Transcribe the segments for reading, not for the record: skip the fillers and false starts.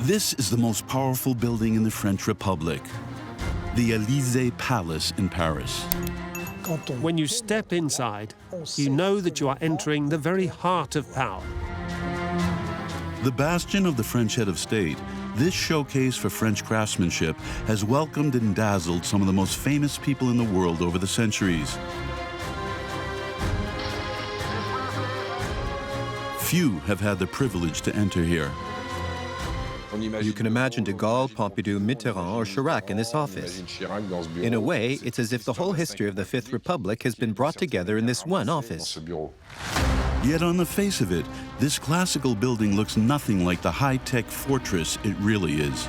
This is the most powerful building in the French Republic, the Élysée Palace in Paris. When you step inside, you know that you are entering the very heart of power. The bastion of the French head of state, this showcase for French craftsmanship has welcomed and dazzled some of the most famous people in the world over the centuries. Few have had the privilege to enter here. You can imagine de Gaulle, Pompidou, Mitterrand, or Chirac in this office. In a way, it's as if the whole history of the Fifth Republic has been brought together in this one office. Yet on the face of it, this classical building looks nothing like the high-tech fortress it really is.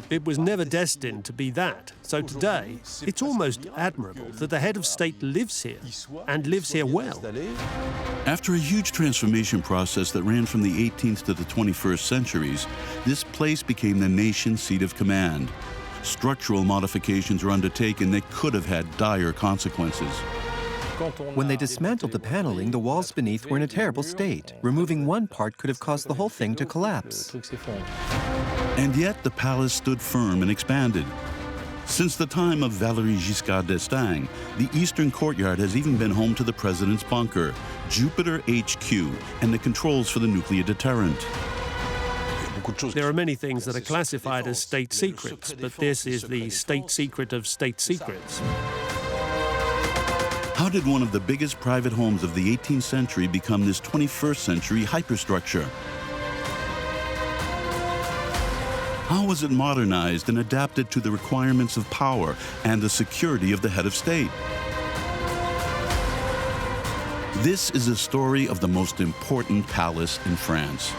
It was never destined to be that. So today, it's almost admirable that the head of state lives here, and lives here well. After a huge transformation process that ran from the 18th to the 21st centuries, this place became the nation's seat of command. Structural modifications were undertaken that could have had dire consequences. When they dismantled the paneling, the walls beneath were in a terrible state. Removing one part could have caused the whole thing to collapse. And yet the palace stood firm and expanded. Since the time of Valéry Giscard d'Estaing, the eastern courtyard has even been home to the president's bunker, Jupiter HQ, and the controls for the nuclear deterrent. There are many things that are classified as state secrets, but this is the state secret of state secrets. How did one of the biggest private homes of the 18th century become this 21st century hyperstructure? How was it modernized and adapted to the requirements of power and the security of the head of state? This is a story of the most important palace in France.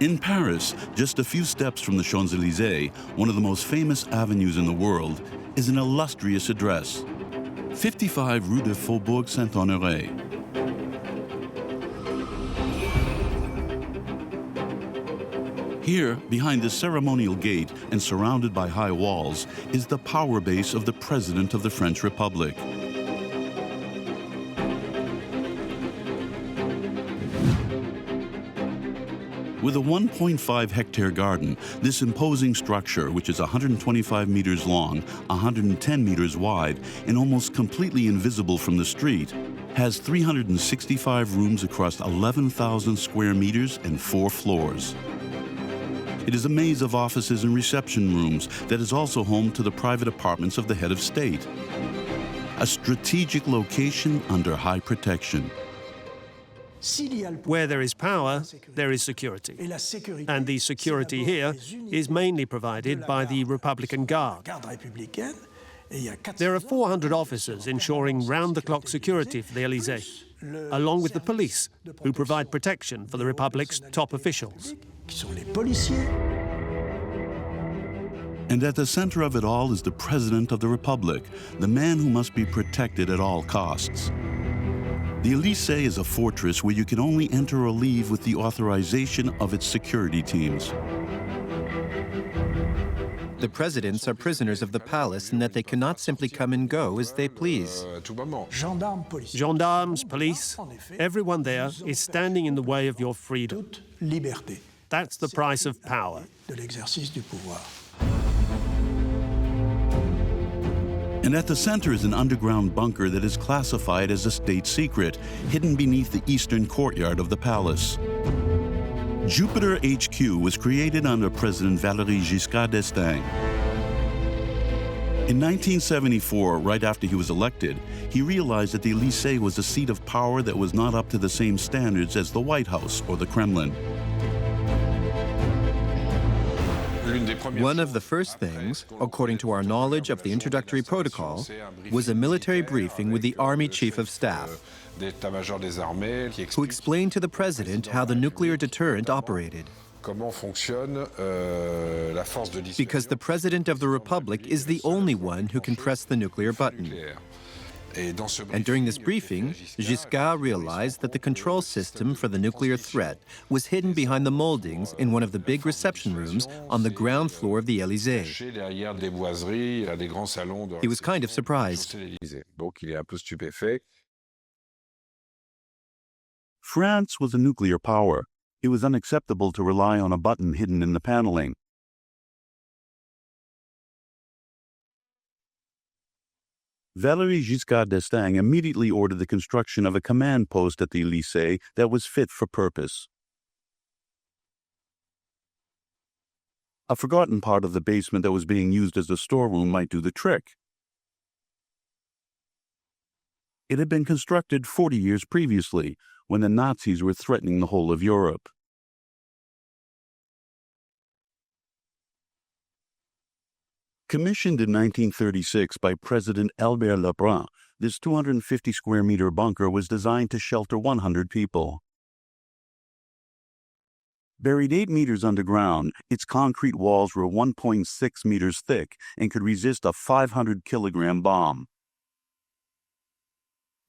In Paris, just a few steps from the Champs-Élysées, one of the most famous avenues in the world, is an illustrious address, 55 Rue de Faubourg Saint-Honoré. Here, behind the ceremonial gate and surrounded by high walls, is the power base of the President of the French Republic. With a 1.5-hectare garden, this imposing structure, which is 125 meters long, 110 meters wide, and almost completely invisible from the street, has 365 rooms across 11,000 square meters and 4 floors. It is a maze of offices and reception rooms that is also home to the private apartments of the head of state. A strategic location under high protection. Where there is power, there is security. And the security here is mainly provided by the Republican Guard. There are 400 officers ensuring round-the-clock security for the Élysée, along with the police, who provide protection for the Republic's top officials. And at the center of it all is the President of the Republic, the man who must be protected at all costs. The Élysée is a fortress where you can only enter or leave with the authorization of its security teams. The presidents are prisoners of the palace in that they cannot simply come and go as they please. Gendarmes, police, everyone there is standing in the way of your freedom. That's the price of power. And at the center is an underground bunker that is classified as a state secret, hidden beneath the eastern courtyard of the palace. Jupiter HQ was created under President Valéry Giscard d'Estaing. In 1974, right after he was elected, he realized that the Élysée was a seat of power that was not up to the same standards as the White House or the Kremlin. One of the first things, according to our knowledge of the introductory protocol, was a military briefing with the Army Chief of Staff, who explained to the President how the nuclear deterrent operated. Because the President of the Republic is the only one who can press the nuclear button. And during this briefing, Giscard realized that the control system for the nuclear threat was hidden behind the moldings in one of the big reception rooms on the ground floor of the Élysée. He was kind of surprised. France was a nuclear power. It was unacceptable to rely on a button hidden in the paneling. Valéry Giscard d'Estaing immediately ordered the construction of a command post at the Élysée that was fit for purpose. A forgotten part of the basement that was being used as a storeroom might do the trick. It had been constructed 40 years previously, when the Nazis were threatening the whole of Europe. Commissioned in 1936 by President Albert Lebrun, this 250-square-meter bunker was designed to shelter 100 people. Buried 8 meters underground, its concrete walls were 1.6 meters thick and could resist a 500-kilogram bomb.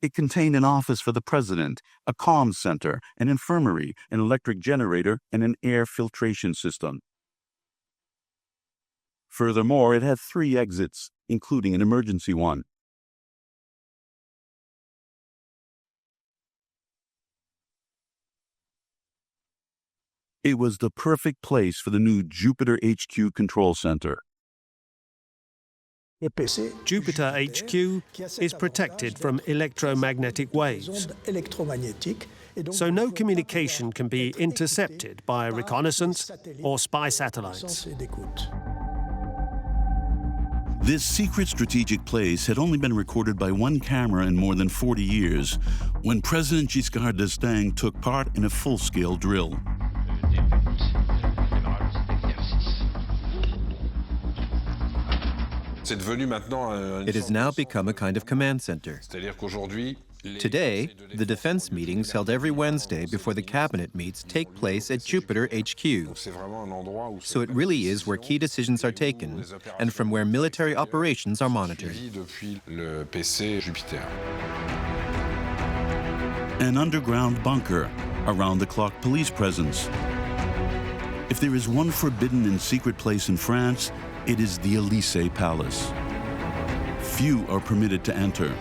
It contained an office for the president, a comms center, an infirmary, an electric generator, and an air filtration system. Furthermore, it had 3 exits, including an emergency one. It was the perfect place for the new Jupiter HQ control center. Jupiter HQ is protected from electromagnetic waves, so no communication can be intercepted by reconnaissance or spy satellites. This secret strategic place had only been recorded by one camera in more than 40 years, when President Giscard d'Estaing took part in a full-scale drill. It has now become a kind of command center. Today, the defense meetings held every Wednesday before the cabinet meets take place at Jupiter HQ. So it really is where key decisions are taken and from where military operations are monitored. An underground bunker, around-the-clock police presence. If there is one forbidden and secret place in France, it is the Élysée Palace. Few are permitted to enter.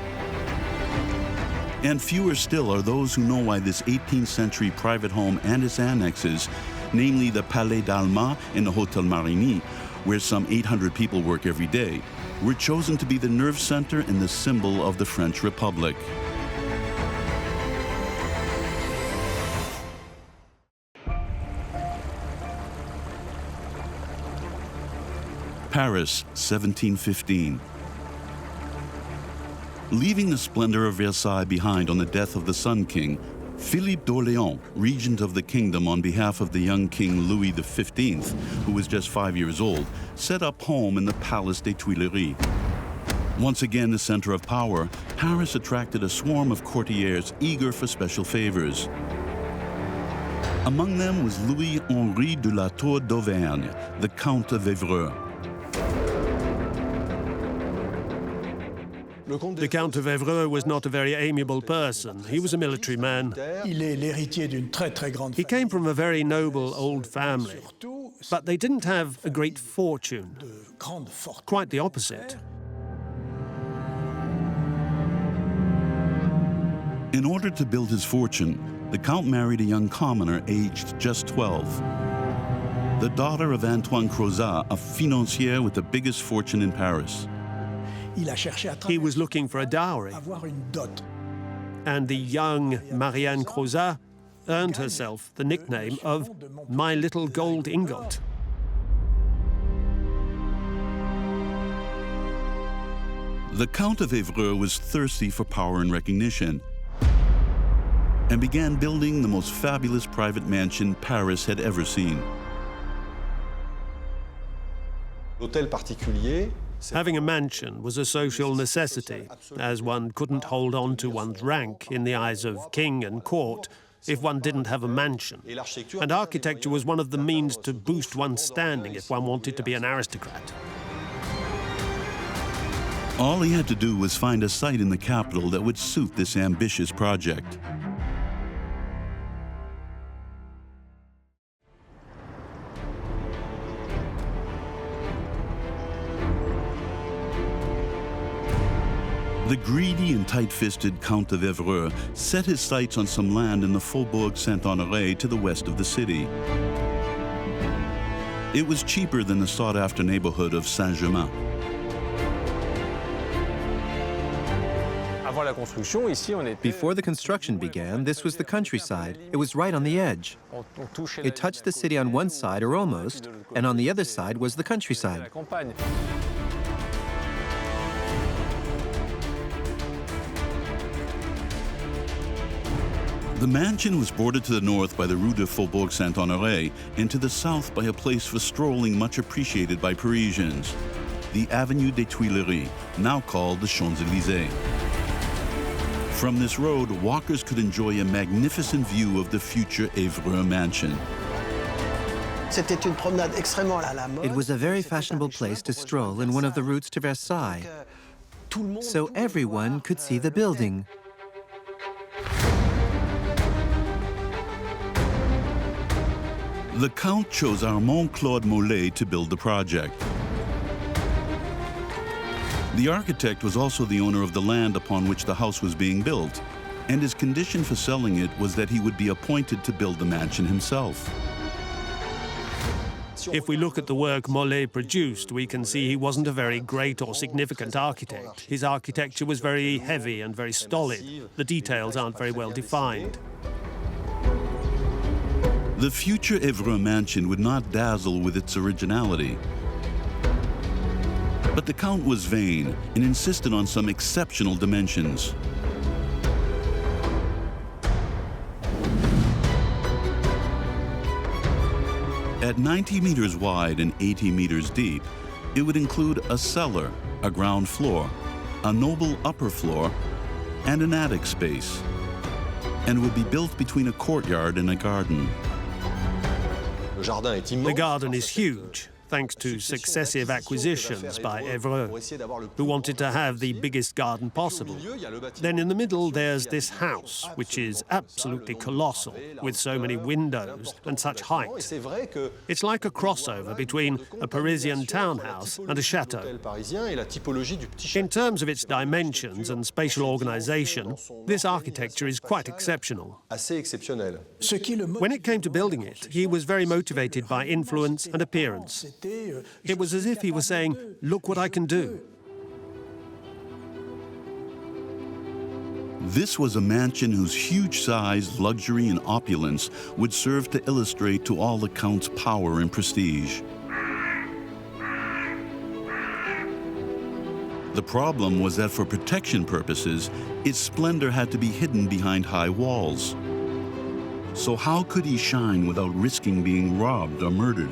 And fewer still are those who know why this 18th century private home and its annexes, namely the Palais d'Alma and the Hôtel Marigny, where some 800 people work every day, were chosen to be the nerve center and the symbol of the French Republic. Paris, 1715. Leaving the splendor of Versailles behind on the death of the Sun King, Philippe d'Orléans, regent of the kingdom on behalf of the young King Louis XV, who was just 5 years old, set up home in the Palace des Tuileries. Once again the center of power, Paris attracted a swarm of courtiers eager for special favors. Among them was Louis-Henri de la Tour d'Auvergne, the Count of Évreux. The Count of Évreux was not a very amiable person. He was a military man. He came from a very noble old family, but they didn't have a great fortune. Quite the opposite. In order to build his fortune, the Count married a young commoner aged just 12. The daughter of Antoine Crozat, a financier with the biggest fortune in Paris. He was looking for a dowry, and the young Marianne Crozat earned herself the nickname of My Little Gold Ingot. The Count of Évreux was thirsty for power and recognition, and began building the most fabulous private mansion Paris had ever seen. Having a mansion was a social necessity, as one couldn't hold on to one's rank in the eyes of king and court, if one didn't have a mansion. And architecture was one of the means to boost one's standing if one wanted to be an aristocrat. All he had to do was find a site in the capital that would suit this ambitious project. The greedy and tight-fisted Count of Évreux set his sights on some land in the Faubourg Saint-Honoré to the west of the city. It was cheaper than the sought-after neighborhood of Saint-Germain. Before the construction began, this was the countryside. It was right on the edge. It touched the city on one side, or almost, and on the other side was the countryside. The mansion was bordered to the north by the Rue de Faubourg Saint-Honoré and to the south by a place for strolling much appreciated by Parisians, the Avenue des Tuileries, now called the Champs-Élysées. From this road, walkers could enjoy a magnificent view of the future Évreux mansion. It was a very fashionable place to stroll in one of the routes to Versailles, so everyone could see the building. The Count chose Armand Claude Mollet to build the project. The architect was also the owner of the land upon which the house was being built, and his condition for selling it was that he would be appointed to build the mansion himself. If we look at the work Mollet produced, we can see he wasn't a very great or significant architect. His architecture was very heavy and very stolid. The details aren't very well defined. The future Évreux mansion would not dazzle with its originality. But the Count was vain and insisted on some exceptional dimensions. At 90 meters wide and 80 meters deep, it would include a cellar, a ground floor, a noble upper floor, and an attic space, and would be built between a courtyard and a garden. The garden is huge, thanks to successive acquisitions by Évreux, who wanted to have the biggest garden possible. Then in the middle, there's this house, which is absolutely colossal, with so many windows and such height. It's like a crossover between a Parisian townhouse and a chateau. In terms of its dimensions and spatial organization, this architecture is quite exceptional. When it came to building it, he was very motivated by influence and appearance. It was as if he was saying, "Look what I can do." This was a mansion whose huge size, luxury, and opulence would serve to illustrate to all the Count's power and prestige. The problem was that for protection purposes, its splendor had to be hidden behind high walls. So how could he shine without risking being robbed or murdered?